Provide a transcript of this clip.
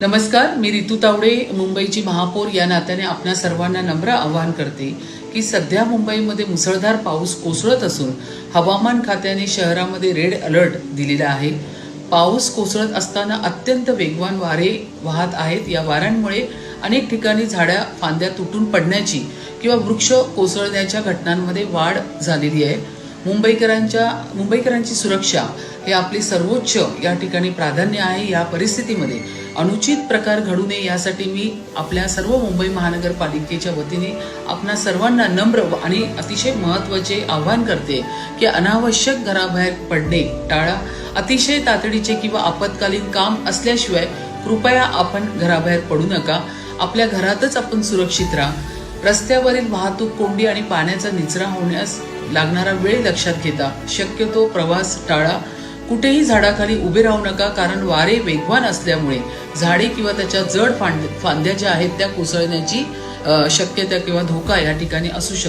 नमस्कार, मी रितू तावडे, मुंबईची महापौर या नात्याने आपणा सर्वांना नम्र आवाहन करते की सध्या मुंबईमध्ये मुसळधार पाऊस कोसळत असून हवामान खात्याने शहरामध्ये रेड अलर्ट दिलेला आहे. पाऊस कोसळत असताना अत्यंत वेगवान वारे वाहत आहेत. या वाऱ्यांमुळे अनेक ठिकाणी झाड्या फांद्या तुटून पडण्याची किंवा वृक्ष कोसळण्याच्या घटनांमध्ये वाढ झालेली आहे. मुंबईकरांची सुरक्षा हे आपले सर्वोच्च या ठिकाणी प्राधान्य आहे. या परिस्थितीमध्ये अनुचित प्रकार घडू नये यासाठी मी आपल्या सर्व मुंबई महानगरपालिकेच्या वतीने आपणा सर्वांना नम्र आणि अतिशय महत्त्वाचे आवाहन करते की अनावश्यक घराबाहेर पडणे टाळा. अतिशय तातडीचे किंवा आपत्कालीन काम असल्याशिवाय कृपया आपण घराबाहेर पडू नका. आपल्या घरातच आपण सुरक्षित राहा. रस्त्यावरील वाहतूक कोंडी आणि पाण्याचा निचरा होण्यास लागणारा वेळ लक्षात घेता शक्यतो प्रवास टाळा. कुठेही झाडाखाली उभे राहू नका, कारण वारे वेगवान असल्यामुळे झाडे किंवा त्याच्या जड फांद्या ज्या आहेत त्या कोसळण्याची शक्यता किंवा धोका या ठिकाणी असू शकतो.